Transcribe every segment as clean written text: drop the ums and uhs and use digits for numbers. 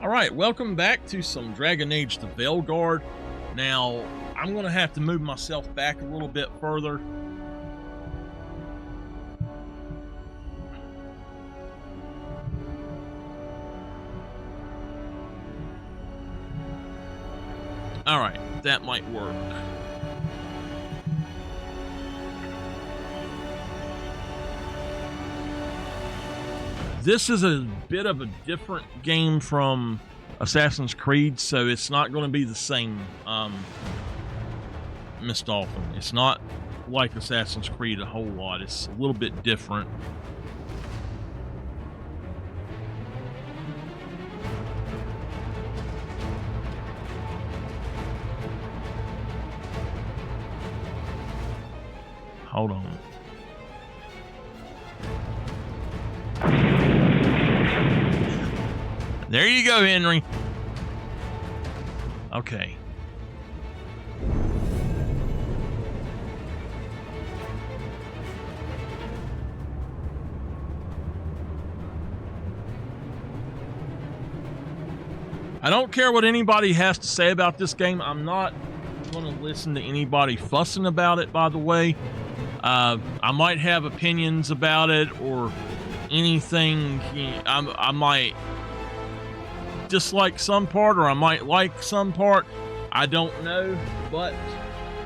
Alright, welcome back to some Dragon Age the Veilguard. Now, I'm going to have to move myself back a little bit further. Alright, that might work. This is a bit of a different game from Assassin's Creed, so it's not going to be the same, Miss Dolphin. It's not like Assassin's Creed a whole lot. It's a little bit different. Hold on. There you go, Henry. Okay. I don't care what anybody has to say about this game. I'm not going to listen to anybody fussing about it, by the way. I might have opinions about it or anything. I might dislike some part, or I might like some part. I don't know, but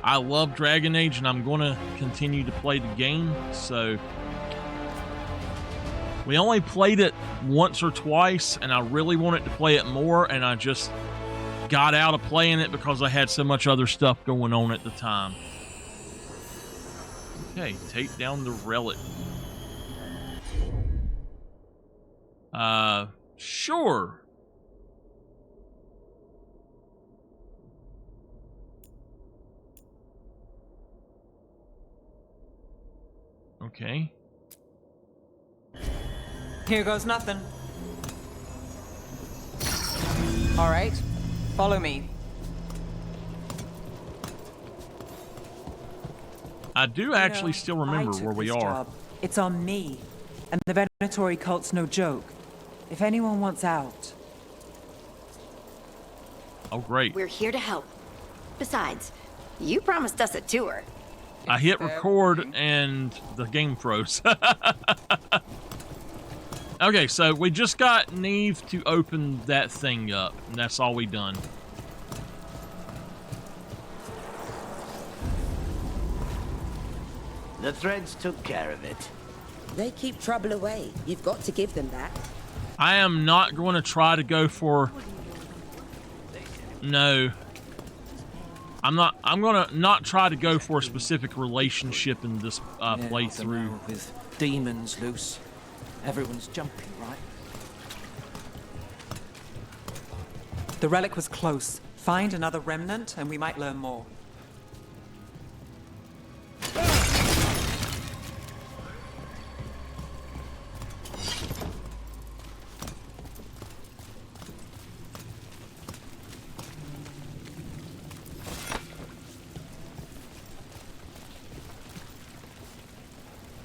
I love Dragon Age and I'm going to continue to play the game. So we only played it once or twice and I really wanted to play it more, and I just got out of playing it because I had so much other stuff going on at the time. Okay, take down the relic. Sure. Okay. Here goes nothing. All right, follow me. I do actually still remember where we are. Job. It's on me, and the Venatori cult's no joke. If anyone wants out... Oh, great. We're here to help. Besides, you promised us a tour. I hit record and the game froze. Okay, so we just got Neve to open that thing up, and that's all we done. The threads took care of it. They keep trouble away. You've got to give them that. I am not going to try to go for... No. I'm going to not try to go for a specific relationship in this playthrough. With demons loose, everyone's jumping, right? The relic was close. Find another remnant, and we might learn more.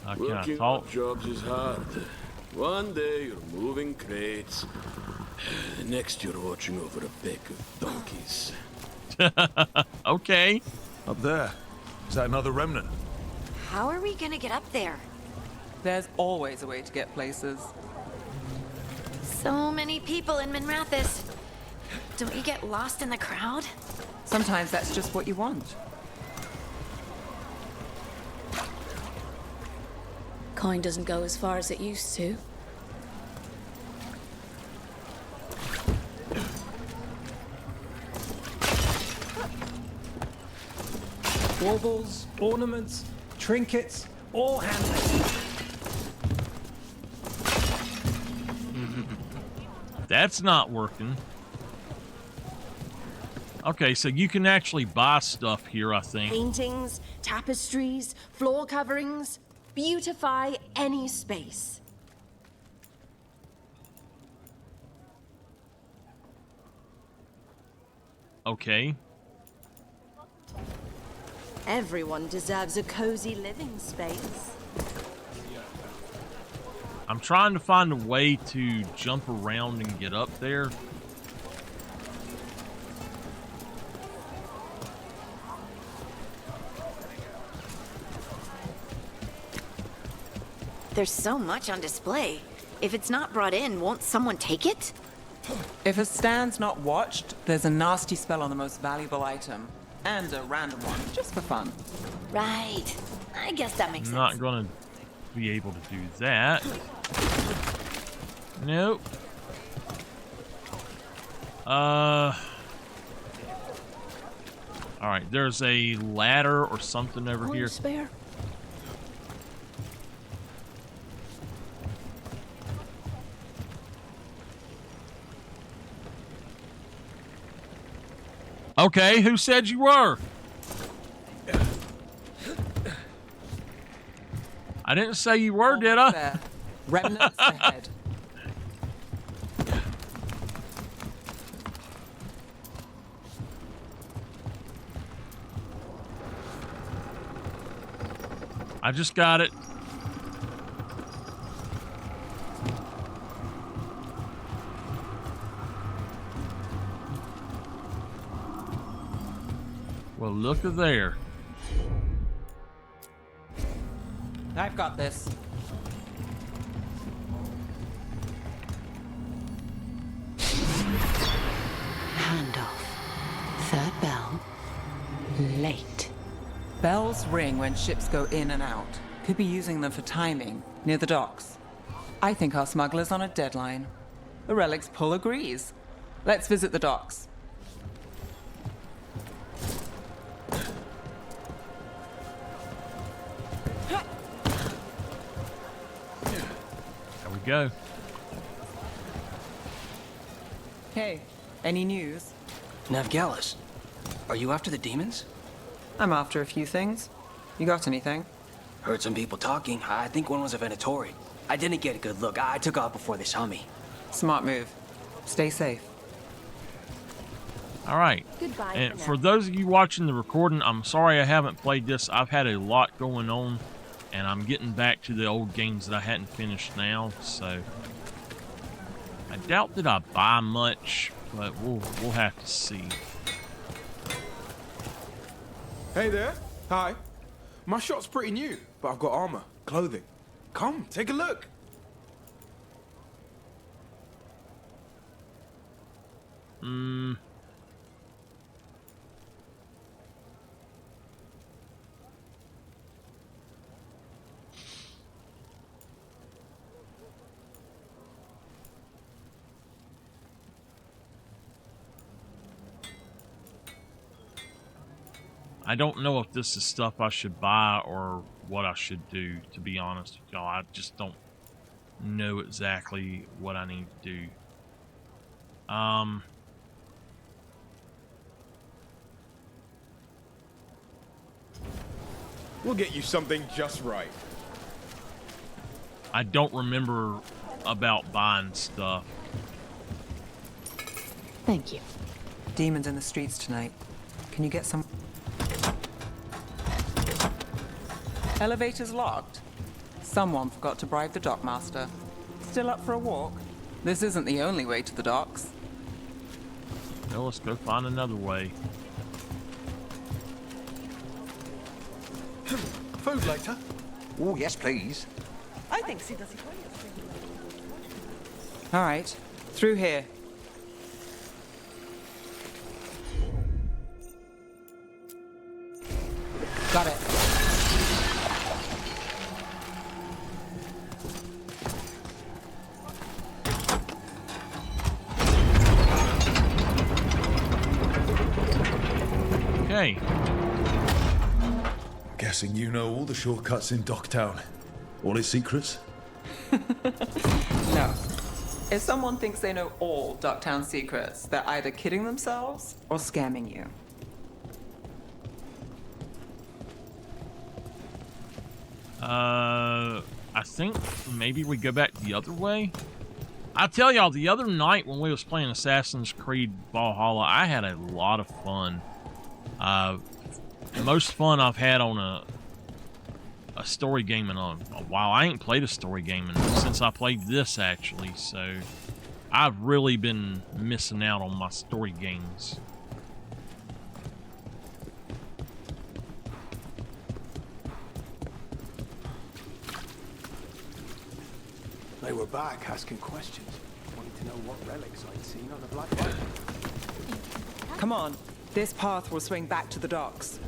I cannot Working talk. odd jobs is hard. One day you're moving crates. The next you're watching over a pack of donkeys. Okay. Up there. Is that another remnant? How are we gonna get up there? There's always a way to get places. So many people in Minrathis. Don't you get lost in the crowd? Sometimes that's just what you want. Coin doesn't go as far as it used to. Baubles, ornaments, trinkets, all handmade. That's not working. Okay, so you can actually buy stuff here, I think. Paintings, tapestries, floor coverings. Beautify any space. Okay. Everyone deserves a cozy living space. I'm trying to find a way to jump around and get up there. There's so much on display. If it's not brought in, won't someone take it? If a stand's not watched, there's a nasty spell on the most valuable item. And a random one, just for fun. Right. I guess that makes I'm sense. not gonna be able to do that. Nope. Alright, there's a ladder or something over here. Spare? Okay, who said you were? I didn't say you were, did I? There. Remnants ahead. I just got it. Well, look at there. I've got this. Handoff. Third bell. Late. Bells ring when ships go in and out. Could be using them for timing, near the docks. I think our smuggler's on a deadline. The relic's pull agrees. Let's visit the docks. There we go. Hey, any news? Navgalis, are you after the demons? I'm after a few things. You got anything? Heard some people talking. I think one was a Venatori. I didn't get a good look. I took off before they saw me. Smart move. Stay safe. All right. Goodbye. And for those of you watching the recording, I'm sorry I haven't played this. I've had a lot going on, and I'm getting back to the old games that I hadn't finished now. So I doubt that I buy much, but we'll have to see. Hey there. Hi. My shop's pretty new, but I've got armor, clothing. Come, take a look. I don't know if this is stuff I should buy or what I should do, to be honest with y'all. I just don't know exactly what I need to do. We'll get you something just right. I don't remember about buying stuff. Thank you. Demons in the streets tonight. Can you get some... Elevator's locked. Someone forgot to bribe the dockmaster. Still up for a walk? This isn't the only way to the docks. Well, let's go find another way. Food later? Oh, yes, please. I think she does it All right, through here. Got it. Okay. Guessing you know all the shortcuts in Docktown. All its secrets? No. If someone thinks they know all Docktown secrets, they're either kidding themselves or scamming you. I think maybe we go back the other way. I tell y'all, the other night when we was playing Assassin's Creed Valhalla, I had a lot of fun. The most fun I've had on a story game in a while. I ain't played a story game since I played this, actually, so I've really been missing out on my story games. They were back asking questions, wanting to know what relics I'd seen on the Black Light. Come on. This path will swing back to the docks.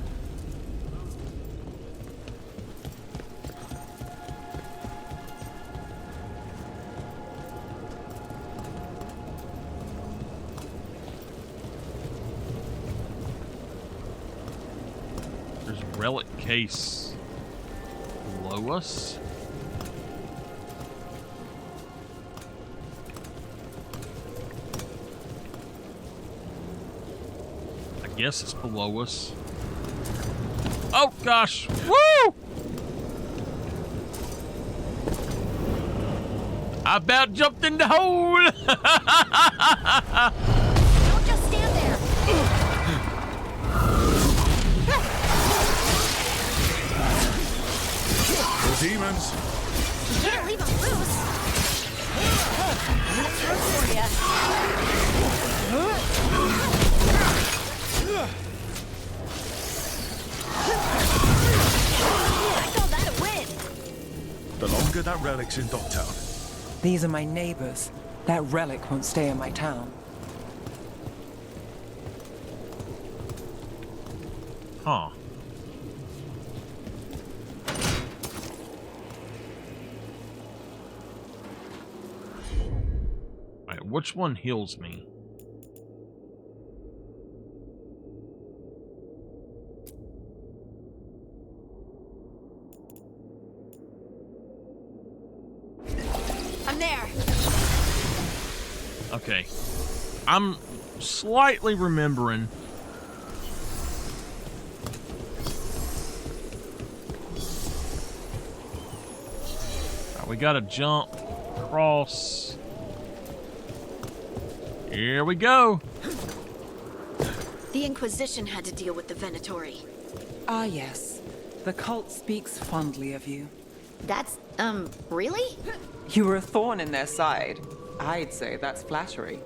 There's a relic case below us. I guess it's below us. Oh gosh! Woo! I about jumped in the hole! Don't just stand there. The demons! You can't leave them loose. I call that a win. The longer that relic's in Docktown, These are my neighbors. That relic won't stay in my town. Huh. Alright, which one heals me? I'm there. Okay. I'm slightly remembering. Alright, we gotta jump across. Here we go. The Inquisition had to deal with the Venatori. Ah, yes. The cult speaks fondly of you. That's, really? You were a thorn in their side. I'd say that's flattery.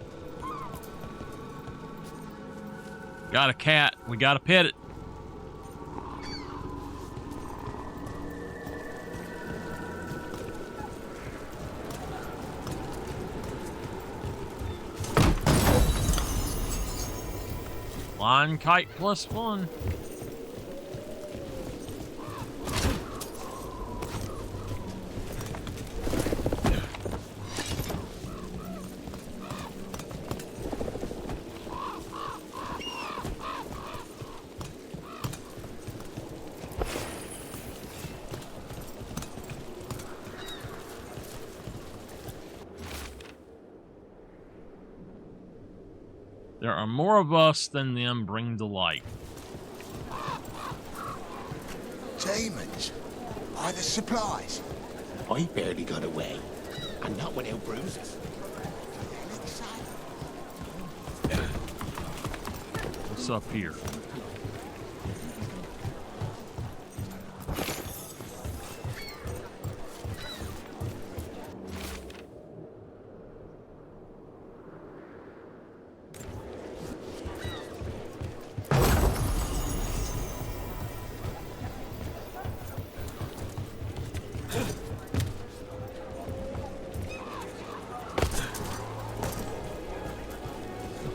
Got a cat. We gotta pet it. Flying kite +1. There are more of us than them bring to light. Demons? By the supplies? I barely got away. And not without bruises. What's up here?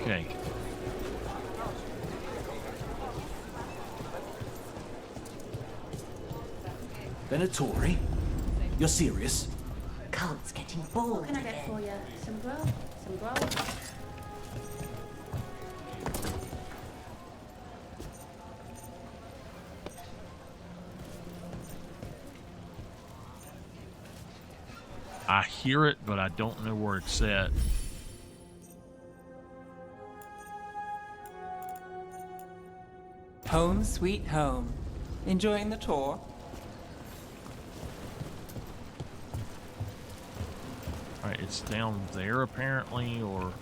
Okay. Venatori? You're serious? Cult's getting bored. What can I get for you? Some grub? Some grub? I hear it, but I don't know where it's at. Home sweet home. Enjoying the tour? Alright, it's down there apparently, or...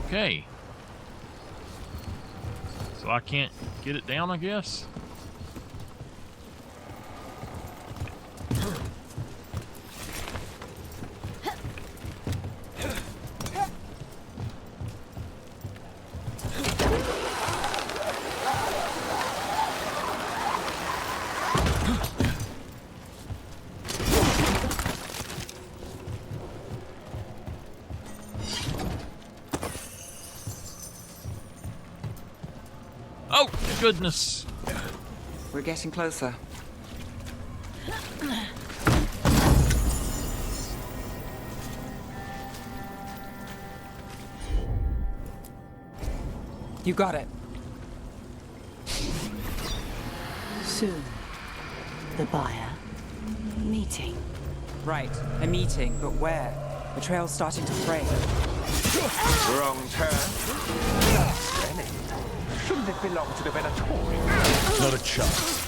Okay. So I can't get it down, I guess? goodness. We're getting closer. You got it. Soon, the buyer meeting. Right, a meeting, but where? The trail's starting to fray. Wrong turn. Shouldn't it belong to the Venatori? Not a chance.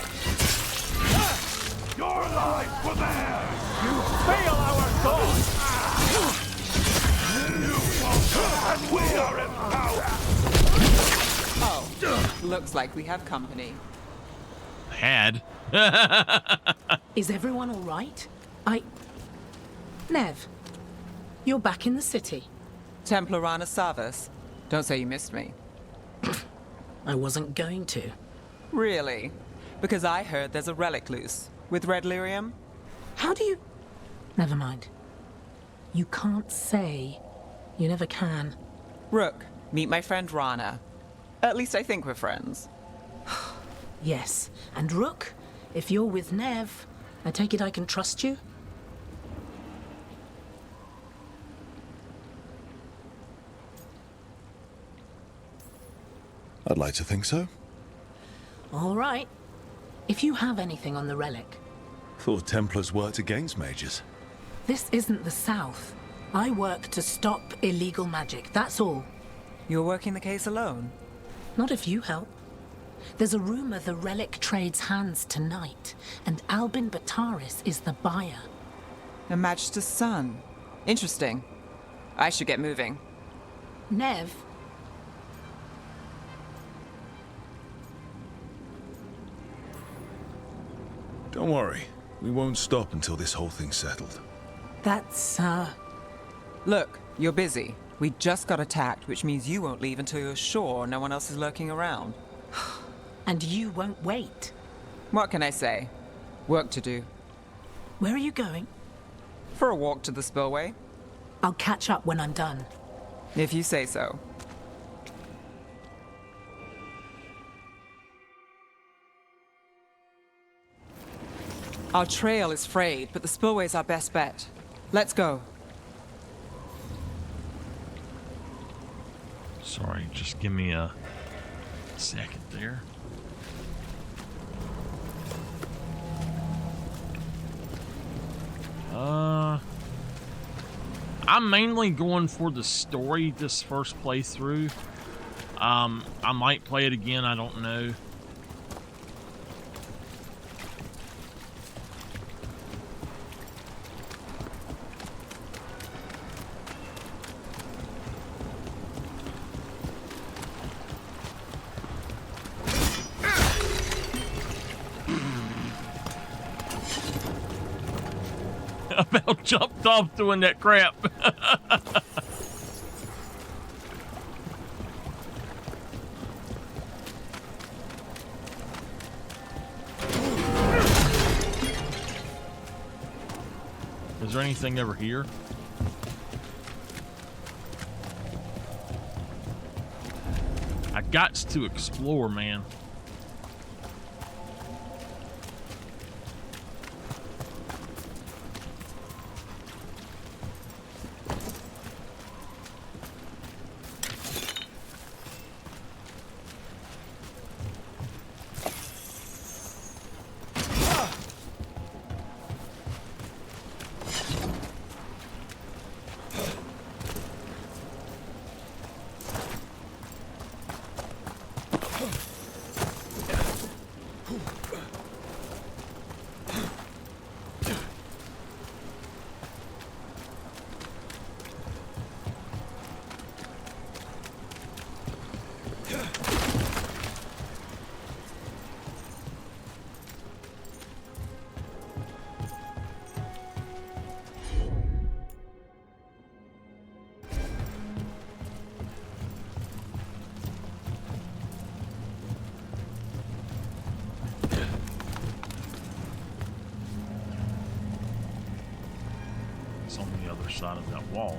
Your life for theirs! You fail our cause! You falter, and we are empowered! Oh, looks like we have company. Had. Is everyone all right? Nev, you're back in the city. Templar Rana Savas. Don't say you missed me. I wasn't going to. Really? Because I heard there's a relic loose. With red lyrium? How do you... Never mind. You can't say. You never can. Rook, meet my friend Rana. At least I think we're friends. Yes. And Rook, if you're with Nev, I take it I can trust you? I'd like to think so. All right. If you have anything on the relic... Thought Templars worked against mages. This isn't the South. I work to stop illegal magic, that's all. You're working the case alone? Not if you help. There's a rumor the relic trades hands tonight, and Albin Bataris is the buyer. Her Majesty's son. Interesting. I should get moving. Nev? Don't worry. We won't stop until this whole thing's settled. That's, Look, you're busy. We just got attacked, which means you won't leave until you're sure no one else is lurking around. And you won't wait. What can I say? Work to do. Where are you going? For a walk to the spillway. I'll catch up when I'm done. If you say so. Our trail is frayed, but the spillway's our best bet. Let's go. Sorry, just give me a second there. I'm mainly going for the story this first playthrough. I might play it again, I don't know. About jumped off doing that crap. Is there anything over here? I got to explore, man. On the other side of that wall,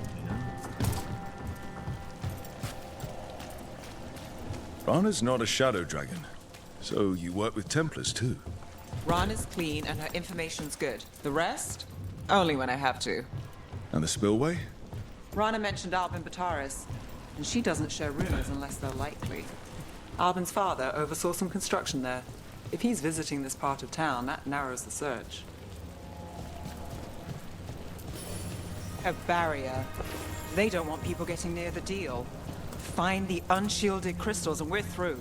Rana's not a shadow dragon. So you work with Templars too? Ron is clean and her information's good. The rest? Only when I have to. And the spillway? Rana mentioned Albin Bataris, and she doesn't share rumors unless they're likely. Albin's father oversaw some construction there. If he's visiting this part of town, that narrows the search. A barrier. They don't want people getting near the deal. Find the unshielded crystals and we're through.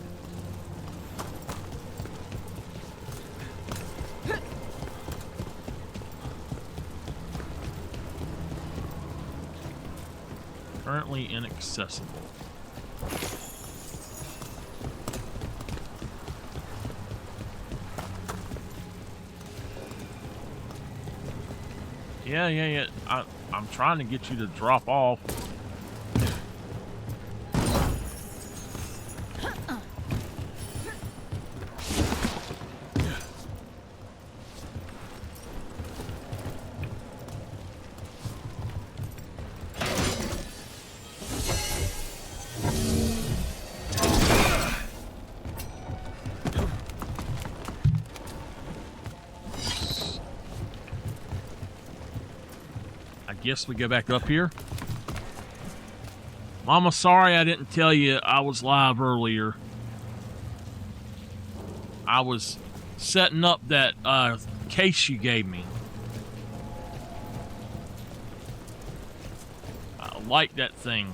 Currently inaccessible. Yeah. I'm trying to get you to drop off. Guess we go back up here. Mama, sorry I didn't tell you I was live earlier. I was setting up that case you gave me. I like that thing.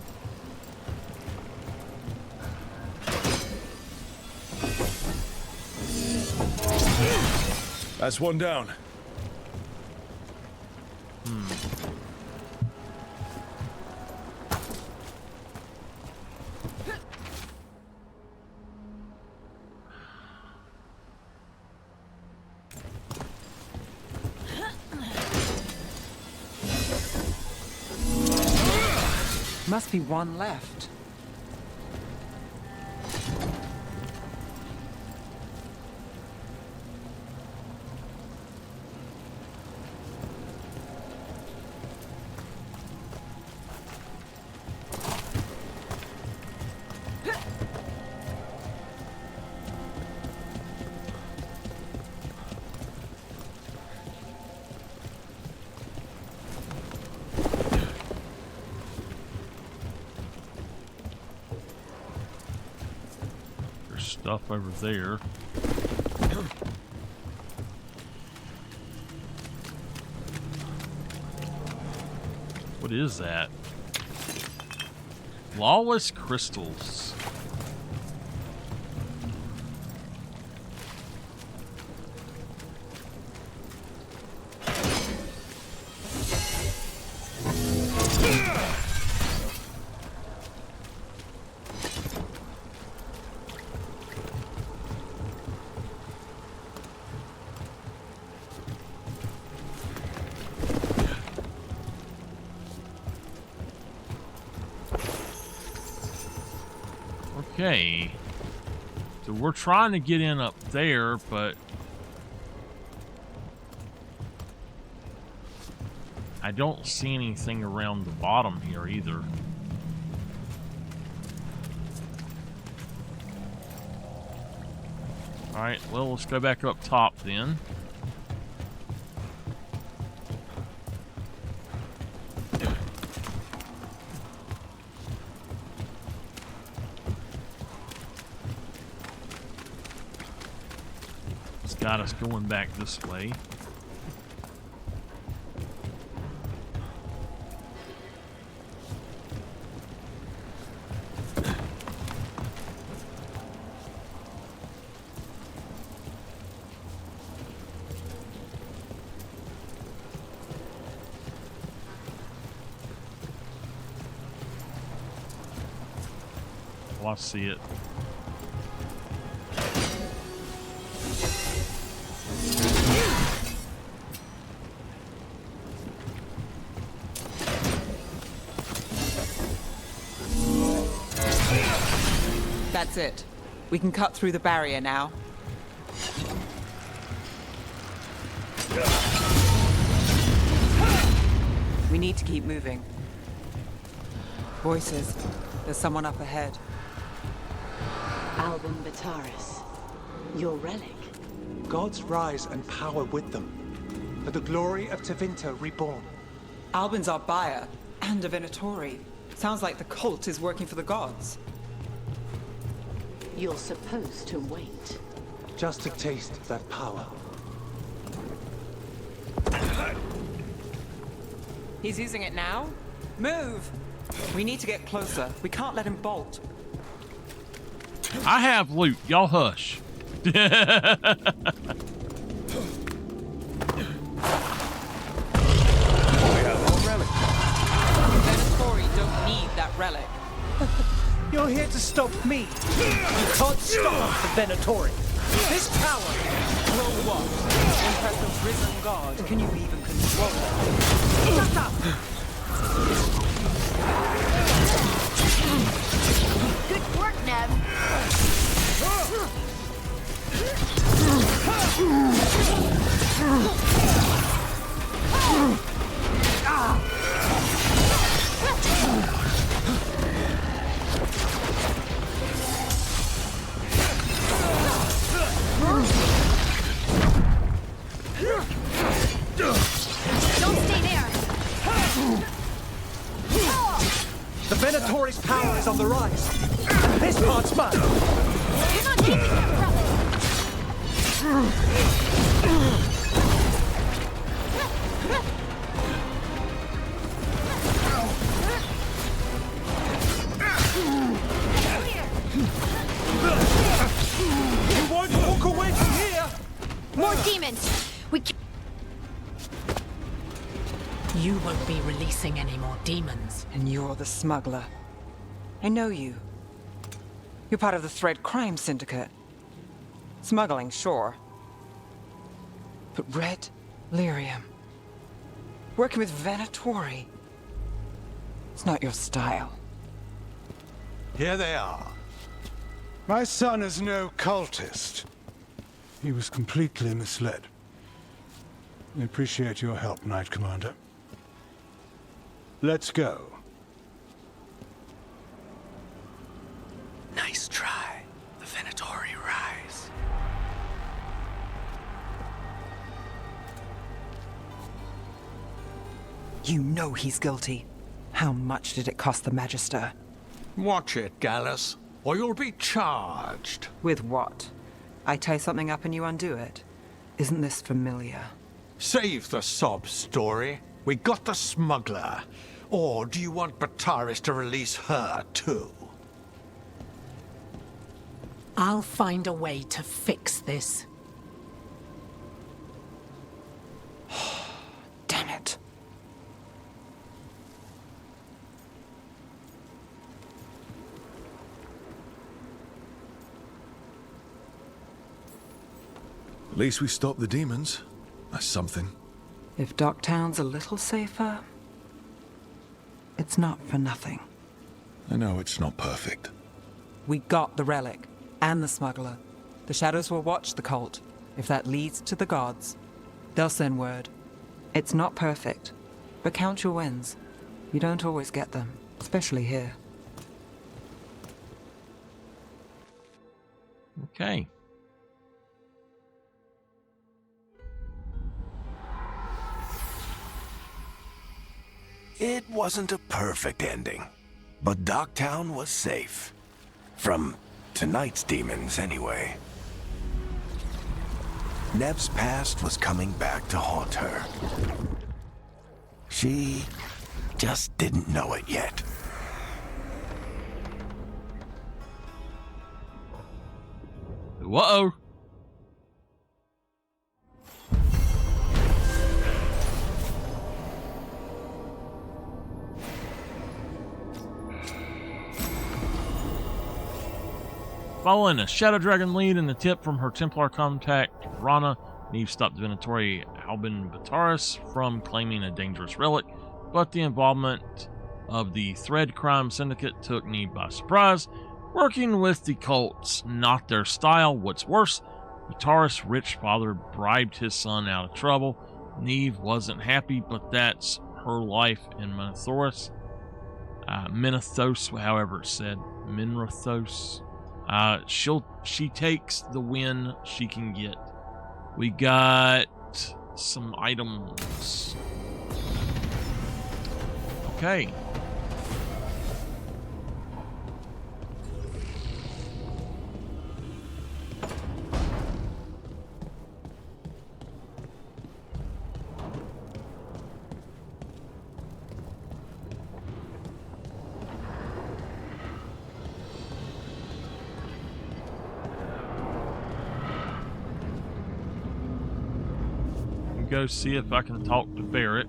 That's one down. Must be one left. Stuff over there. What is that? Lawless crystals. Okay, so we're trying to get in up there, but I don't see anything around the bottom here either. Alright, well, let's go back up top then. Got us going back this way. Oh, I see it. That's it. We can cut through the barrier now. We need to keep moving. Voices. There's someone up ahead. Albin Bataris. Your relic? Gods rise and power with them. For the glory of Tevinter reborn. Albin's our buyer, and a Venatori. Sounds like the cult is working for the gods. You're supposed to wait. Just to taste that power. He's using it now? Move! We need to get closer. We can't let him bolt. I have loot. Y'all hush. We have our relic. Venatori don't need that relic. You're here to stop me. You can't stop the Venatori. This power will what? Impress the risen god. Can you even control it? Shut up! Good work, Neb. Don't stay there. The Venatori's power is on the rise. And this part's mine. You're not keeping him from it. You won't walk away from here! More demons! You won't be releasing any more demons. And you're the smuggler. I know you. You're part of the Thread Crime Syndicate. Smuggling, sure. But Red Lyrium. Working with Venatori. It's not your style. Here they are. My son is no cultist. He was completely misled. I appreciate your help, Knight Commander. Let's go. Nice try. The Venatori rise. You know he's guilty. How much did it cost the Magister? Watch it, Gallus, or you'll be charged. With what? I tie something up and you undo it. Isn't this familiar? Save the sob story. We got the smuggler. Or do you want Bataris to release her, too? I'll find a way to fix this. Damn it. At least we stopped the demons. That's something. If Docktown's a little safer, it's not for nothing. I know it's not perfect. We got the relic, and the smuggler. The shadows will watch the cult. If that leads to the gods, they'll send word. It's not perfect, but count your wins. You don't always get them, especially here. Okay. It wasn't a perfect ending, but Docktown was safe. From tonight's demons, anyway. Neb's past was coming back to haunt her. She just didn't know it yet. Whoa. Following a Shadow Dragon lead and a tip from her Templar contact, Rana, Neve stopped the Venatori Albin Bataris from claiming a dangerous relic, but the involvement of the Thread Crime Syndicate took Neve by surprise. Working with the cults, not their style. What's worse, Bataris' rich father bribed his son out of trouble. Neve wasn't happy, but that's her life in Minothoris. Minithos, however it's said. Minrothos. She takes the win she can get. We got some items. Okay. Go see if I can talk to Barrick.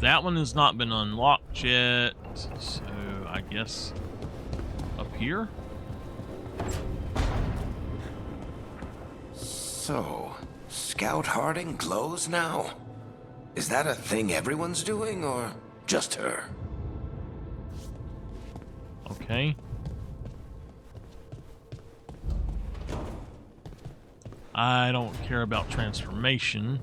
That one has not been unlocked yet, so I guess up here. So, Scout Harding glows now? Is that a thing everyone's doing, or just her? Okay. I don't care about transformation.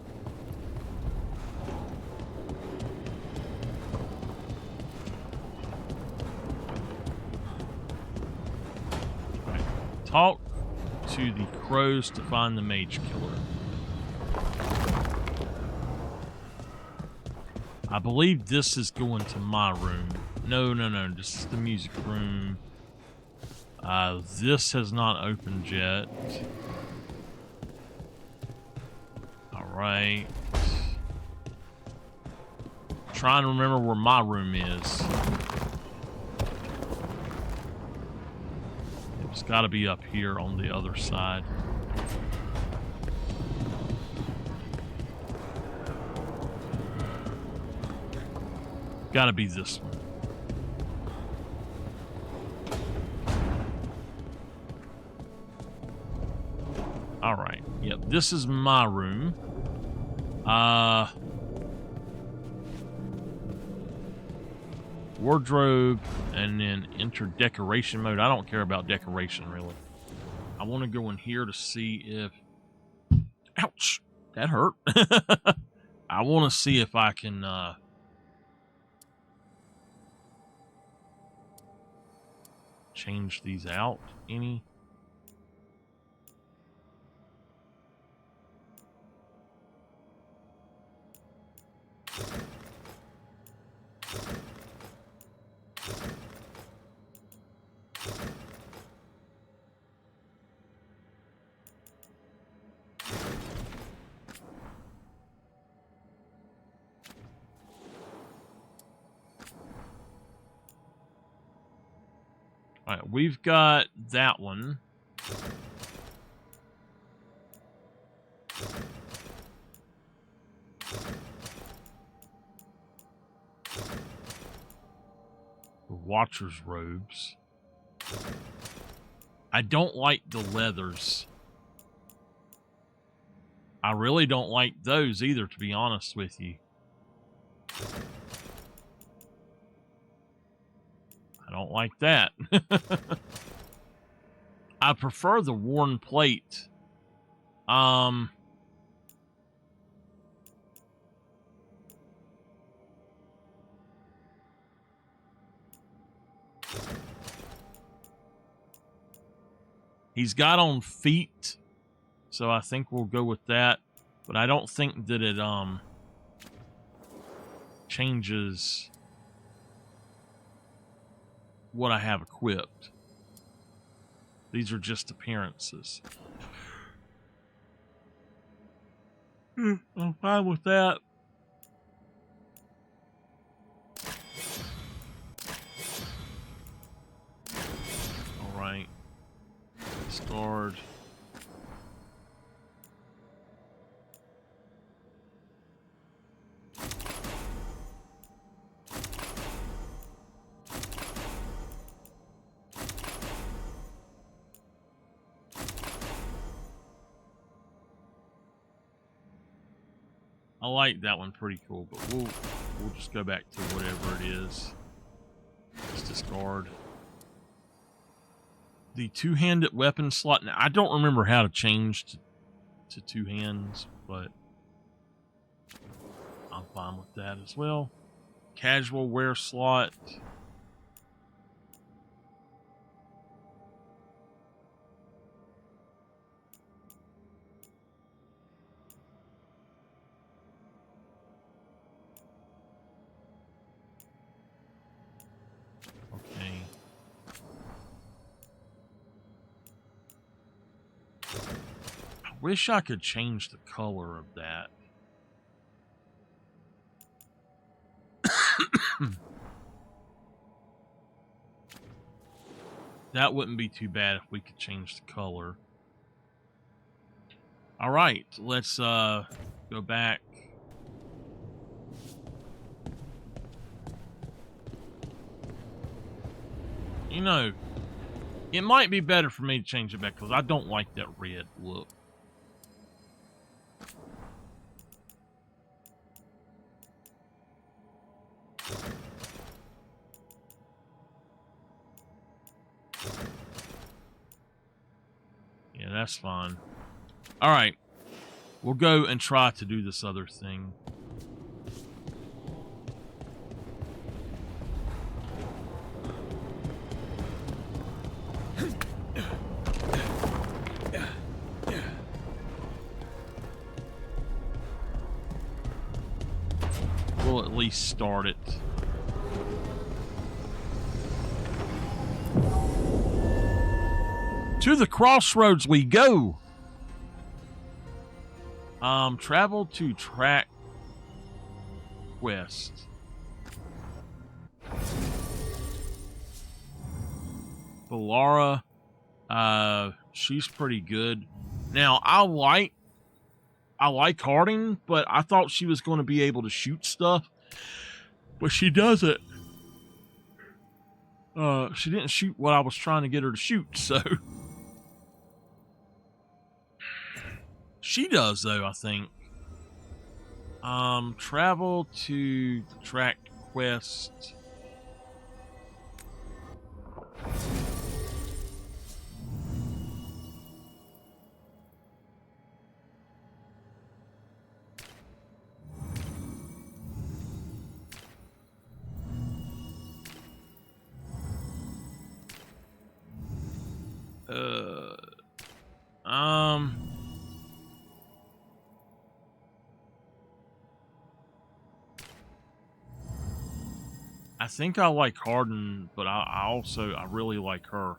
Right. Talk to the crows to find the mage killer. I believe this is going to my room. No, this is the music room. This has not opened yet. Alright. Trying to remember where my room is. It's got to be up here on the other side. Got to be this one. All right. Yep, this is my room. Wardrobe, and then enter decoration mode. I don't care about decoration, really. I want to go in here to see if... Ouch! That hurt. I want to see if I can... change these out any. All right, we've got that one. The Watcher's robes. I don't like the leathers. I really don't like those either, to be honest with you. I don't like that. I prefer the worn plate. He's got on feet, so I think we'll go with that. But I don't think that it changes what I have equipped. These are just appearances. I'm fine with that. All right. Discard. I like that one, pretty cool, but we'll just go back to whatever it is. Let's discard. The two-handed weapon slot. Now, I don't remember how to change to 2 hands, but I'm fine with that as well. Casual wear slot. Okay. I wish I could change the color of that. That wouldn't be too bad if we could change the color. All right, let's go back. You know, it might be better for me to change it back because I don't like that red look. Yeah, that's fine. All right, we'll go and try to do this other thing. We'll at least start it. To the crossroads we go. Travel to track west. Valara, she's pretty good. Now, I like Harding, but I thought she was going to be able to shoot stuff, but she doesn't. She didn't shoot what I was trying to get her to shoot, so. She does, though, I think. Travel to the track quest. I think I like Hardin, but I really like her.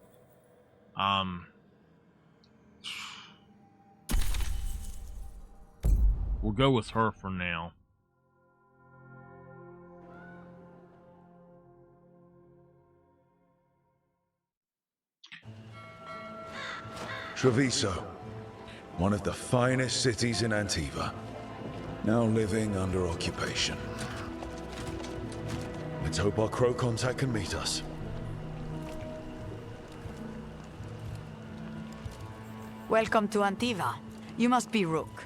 We'll go with her for now. Treviso, one of the finest cities in Antiva, now living under occupation. Let's hope our crow contact can meet us. Welcome to Antiva. You must be Rook.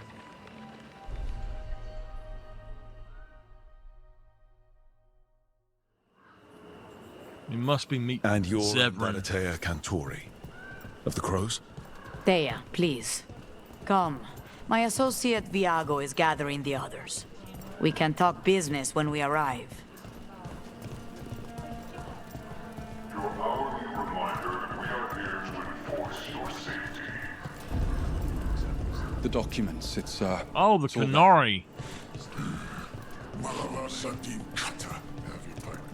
You must be meeting And you're Zevran. Vanatea Cantori, of the Crows? Thea, please. Come. My associate Viago is gathering the others. We can talk business when we arrive. Your hourly reminder that we are here to enforce your safety. The documents, it's Oh, the Canary.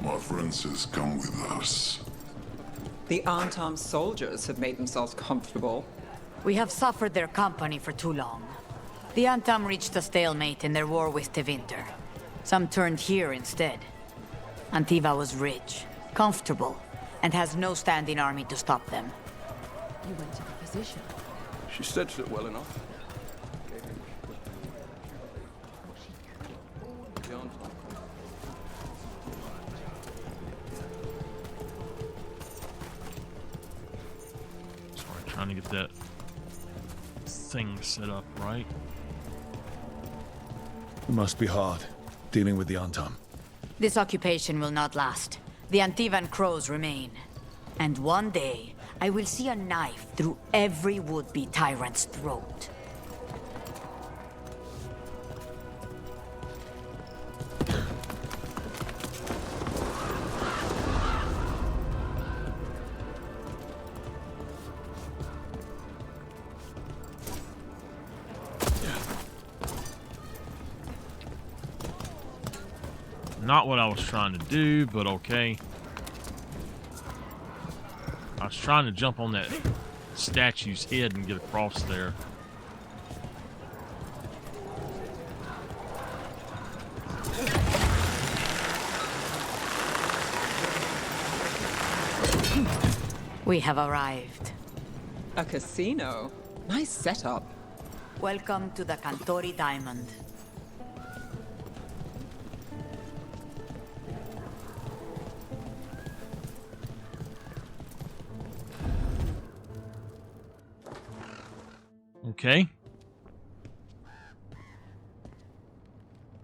My friend says come with us. The Antam soldiers have made themselves comfortable. We have suffered their company for too long. The Antam reached a stalemate in their war with Tevinter. Some turned here instead. Antiva was rich, comfortable, and has no standing army to stop them. You went to the physician. She stitched it well enough. Sorry, trying to get that thing set up right. It must be hard, dealing with the Antam. This occupation will not last. The Antivan crows remain. And one day, I will see a knife through every would-be tyrant's throat. Not what I was trying to do, but okay. I was trying to jump on that statue's head and get across there. We have arrived. A casino? Nice setup. Welcome to the Cantori Diamond. Okay.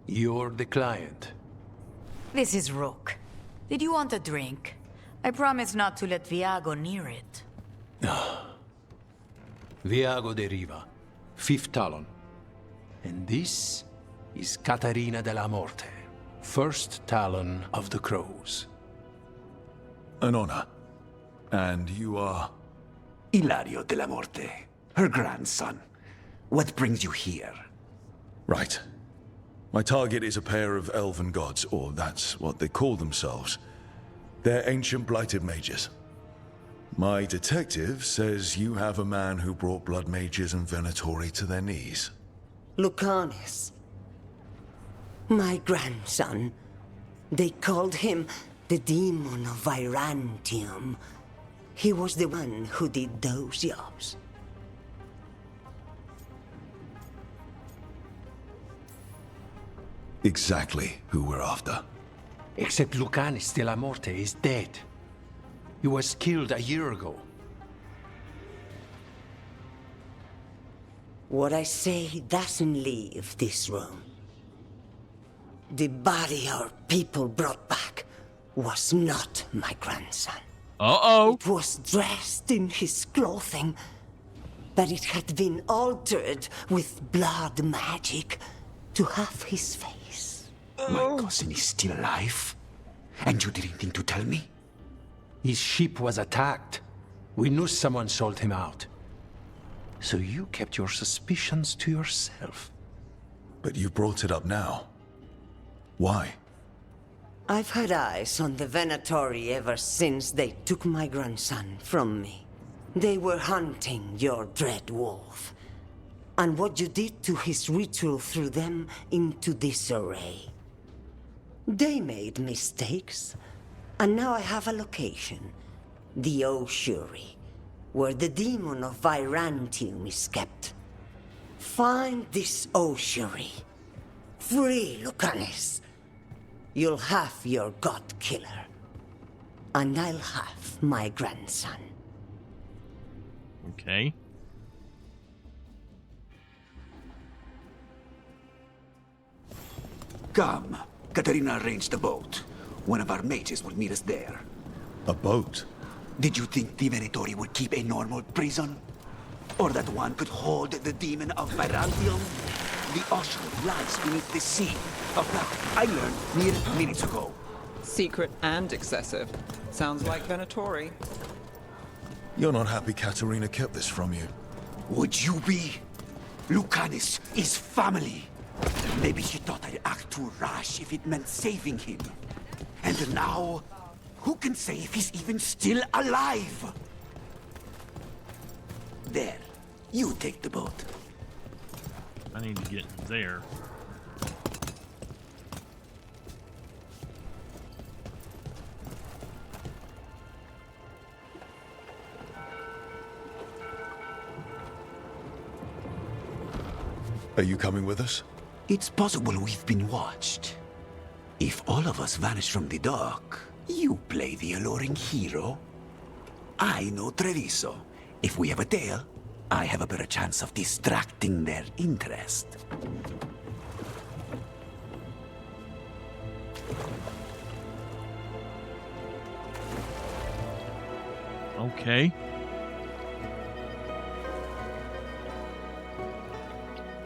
You're the client. This is Rook. Did you want a drink? I promise not to let Viago near it. Viago de Riva, 5th Talon. And this is Caterina de la Morte, 1st Talon of the Crows. An honor. And you are? Ilario de la Morte, her grandson. What brings you here? Right. My target is a pair of elven gods, or that's what they call themselves. They're ancient blighted mages. My detective says you have a man who brought blood mages and Venatori to their knees. Lucanus. My grandson. They called him the Demon of Virantium. He was the one who did those jobs. Exactly who we're after. Except Lucanus de la Morte is dead. He was killed a year ago. What I say doesn't leave this room. The body our people brought back was not my grandson. Uh-oh. It was dressed in his clothing, but it had been altered with blood magic to have his face. My cousin is still alive? And you didn't think to tell me? His ship was attacked. We knew someone sold him out. So you kept your suspicions to yourself. But you brought it up now. Why? I've had eyes on the Venatori ever since they took my grandson from me. They were hunting your dread wolf. And what you did to his ritual threw them into disarray. They made mistakes, and now I have a location. The Ossuary, where the demon of Virantium is kept. Find this Ossuary. Free Lucanus. You'll have your god killer. And I'll have my grandson. Okay. Come. Katerina arranged a boat. One of our mages will meet us there. A boat? Did you think the Venatori would keep a normal prison? Or that one could hold the demon of Virantium? The Ossuary lies beneath the sea. A fact I learned mere minutes ago. Secret and excessive. Sounds like Venatori. You're not happy Katerina kept this from you. Would you be? Lucanus is family. Maybe she thought I'd act too rash if it meant saving him. And now, who can say if he's even still alive? There, you take the boat. I need to get there. Are you coming with us? It's possible we've been watched. If all of us vanish from the dock, you play the alluring hero. I know Treviso. If we have a tail, I have a better chance of distracting their interest. Okay.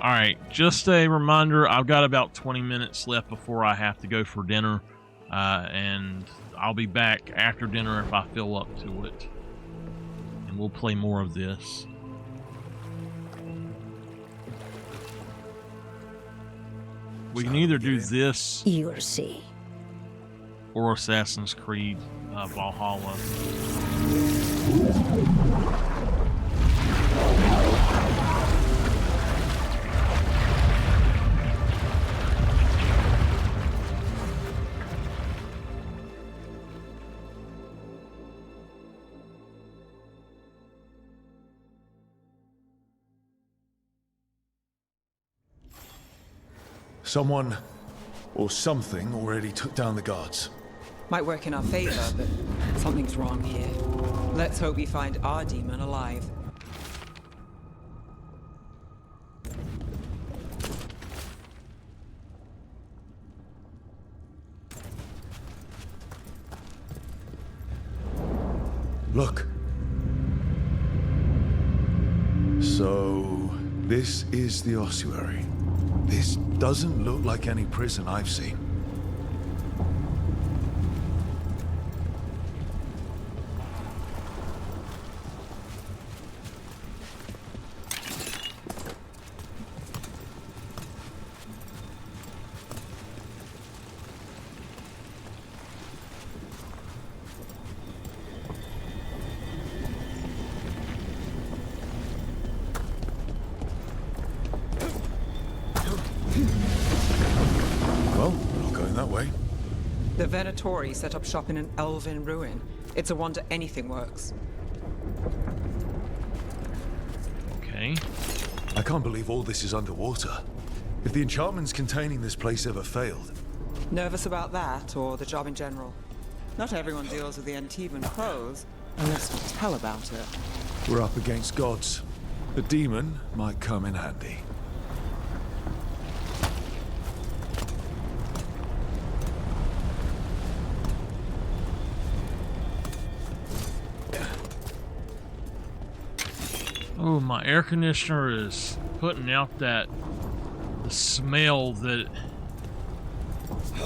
Alright, just a reminder, I've got about 20 minutes left before I have to go for dinner, and I'll be back after dinner if I feel up to it, and we'll play more of this. We can either do this. You'll see. or Assassin's Creed Valhalla. Someone or something already took down the guards. Might work in our favor, but something's wrong here. Let's hope we find our demon alive. Look. So, this is the ossuary. This doesn't look like any prison I've seen. The Venatori set up shop in an elven ruin. It's a wonder anything works. Okay. I can't believe all this is underwater. If the enchantments containing this place ever failed. Nervous about that, or the job in general? Not everyone deals with the Antivan crows, unless we tell about it. We're up against gods. The demon might come in handy. Oh, my air conditioner is putting out the smell that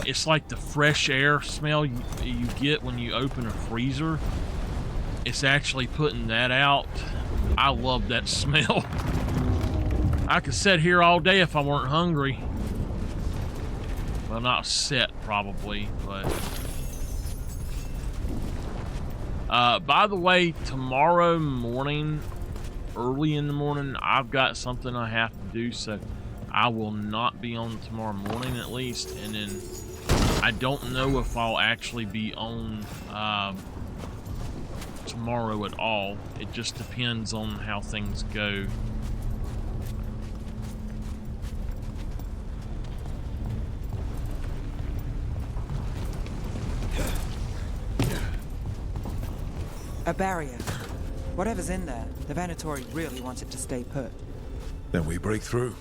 it's like the fresh air smell you get when you open a freezer. It's actually putting that out. I love that smell. I could sit here all day if I weren't hungry. Well, not sit probably, but by the way, tomorrow morning, early in the morning, I've got something I have to do, so I will not be on tomorrow morning at least, and then I don't know if I'll actually be on tomorrow at all. It just depends on how things go. A barrier. Whatever's in there, the Venatori really want it to stay put. Then we break through.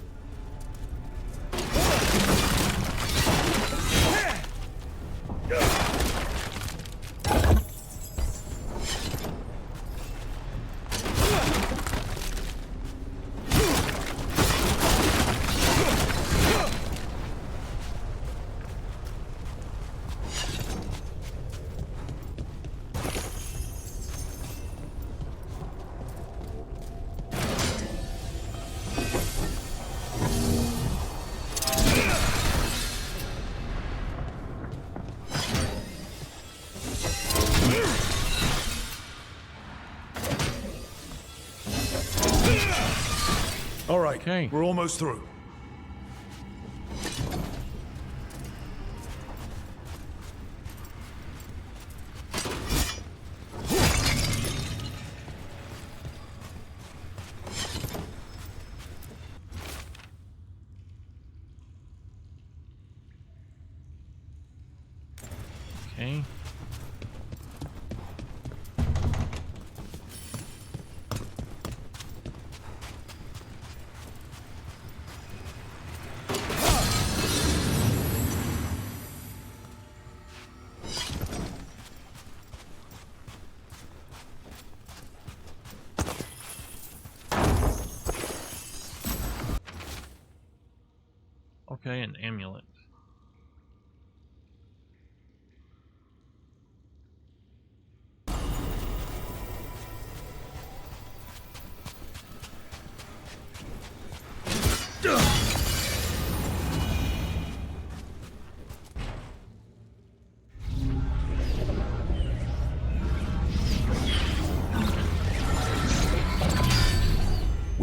All right, okay. We're almost through. Okay. Okay, an amulet.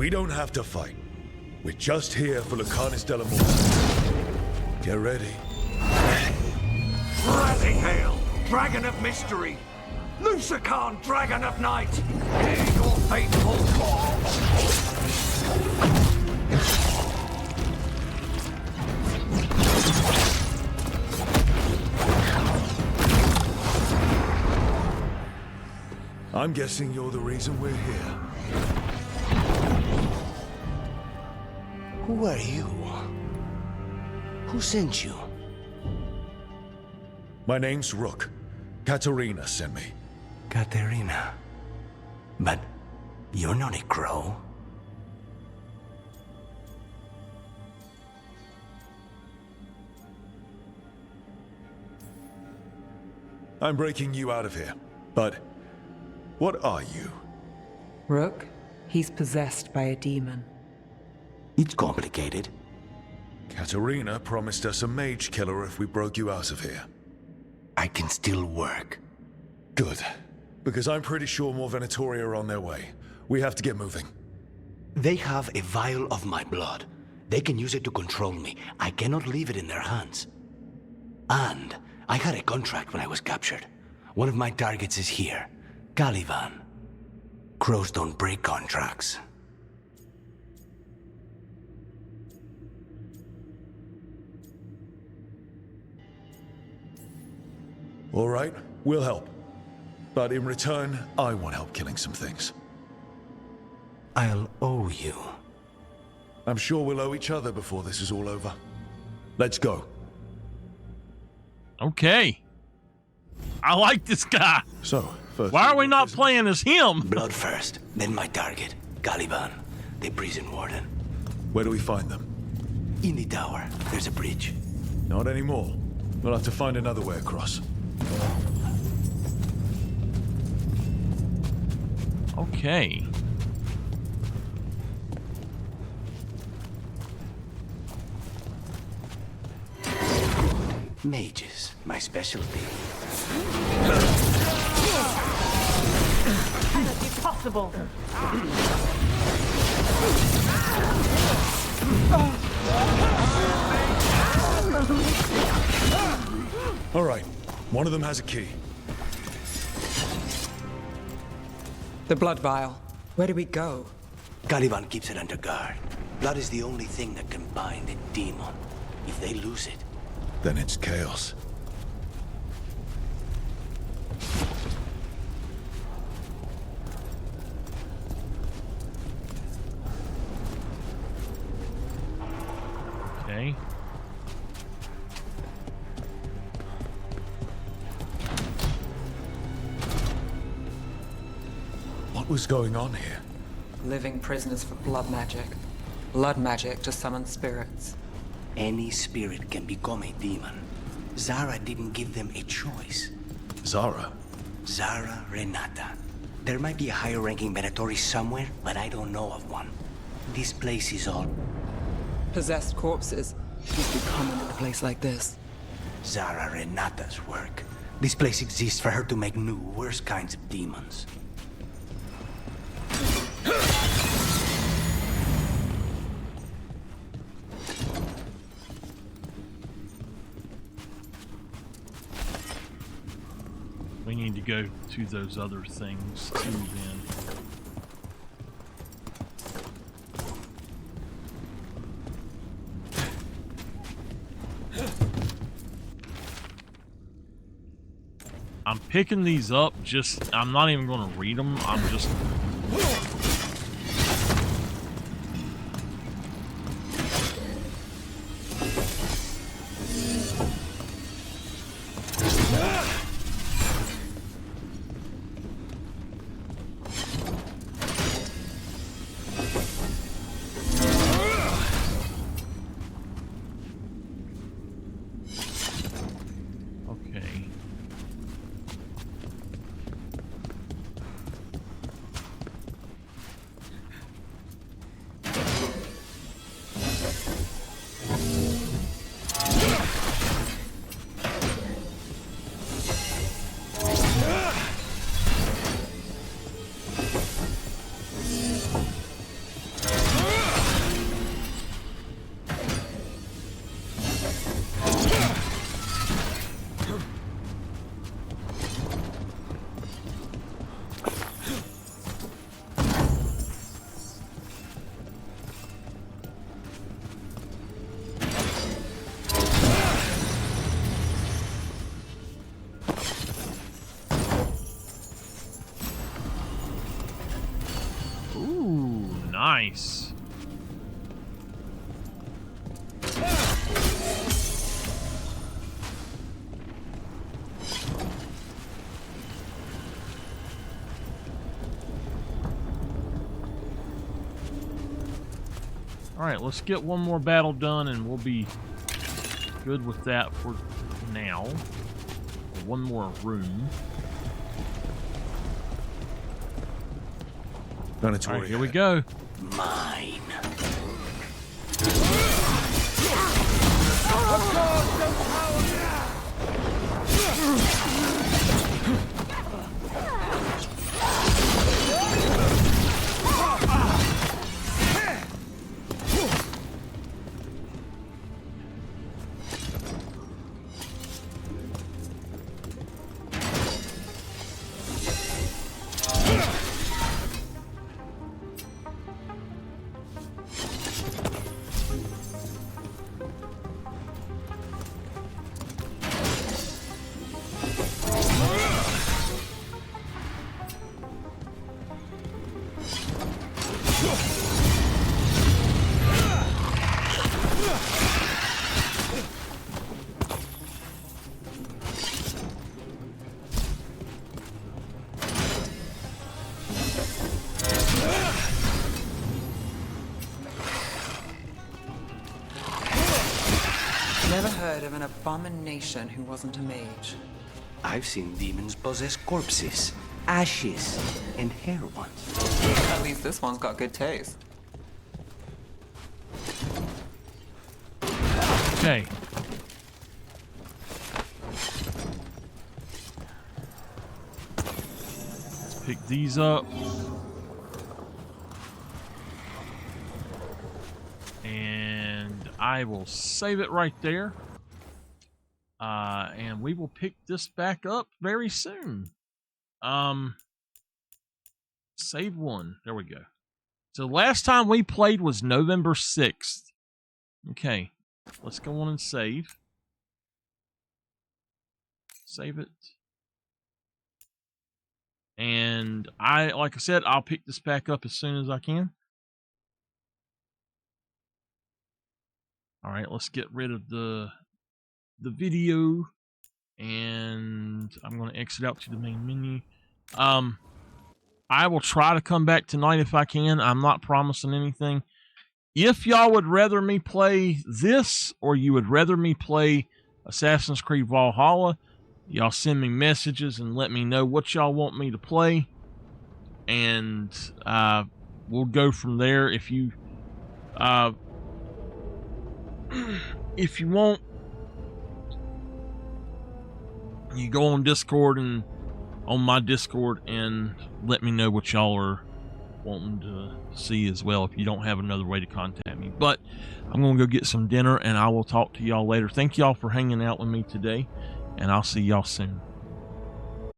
We don't have to fight. We're just here for Lucanus de la Morte. Get ready. Bloody hail! Dragon of mystery! Lucican, dragon of night! Hear your fateful call! I'm guessing you're the reason we're here. Who are you? Who sent you? My name's Rook. Katerina sent me. Katerina. But you're not a crow. I'm breaking you out of here. But what are you? Rook, he's possessed by a demon. It's complicated. Katerina promised us a mage killer if we broke you out of here. I can still work. Good. Because I'm pretty sure more Venatori are on their way. We have to get moving. They have a vial of my blood. They can use it to control me. I cannot leave it in their hands. And I had a contract when I was captured. One of my targets is here. Caliban. Crows don't break contracts. All right, we'll help. But in return, I want help killing some things. I'll owe you. I'm sure we'll owe each other before this is all over. Let's go. Okay. I like this guy. So, first... Why are we not playing as him? Blood first, then my target, Caliban, the prison warden. Where do we find them? In the tower. There's a bridge. Not anymore. We'll have to find another way across. Okay. Mages, my specialty. Cannot be possible. All right. One of them has a key. The blood vial. Where do we go? Caliban keeps it under guard. Blood is the only thing that can bind a demon. If they lose it, then it's chaos. Okay. What was going on here? Living prisoners for blood magic. Blood magic to summon spirits. Any spirit can become a demon. Zara didn't give them a choice. Zara? Zara Renata. There might be a higher-ranking Venatori somewhere, but I don't know of one. This place is all... Possessed corpses. Must be common in a place like this. Zara Renata's work. This place exists for her to make new, worse kinds of demons. We need to go to those other things too then. I'm picking these up I'm not even going to read them. I'm just... Nice. All right, let's get one more battle done and we'll be good with that for now. One more room. All right, here we go. Mine. Never heard of an abomination who wasn't a mage. I've seen demons possess corpses, ashes, and hair once. At least this one's got good taste. Okay. Let's pick these up. And I will save it right there. And we will pick this back up very soon. Save one. There we go. So last time we played was November 6th. Okay. Let's go on and save. Save it. And like I said, I'll pick this back up as soon as I can. All right, let's get rid of the video, and I'm going to exit out to the main menu. I will try to come back tonight if I can. I'm not promising anything. If y'all would rather me play this, or you would rather me play Assassin's Creed Valhalla, y'all send me messages and let me know what y'all want me to play, and we'll go from there. If you want, you go on Discord and on my Discord and let me know what y'all are wanting to see as well, if you don't have another way to contact me. But I'm going to go get some dinner, and I will talk to y'all later. Thank y'all for hanging out with me today, and I'll see y'all soon.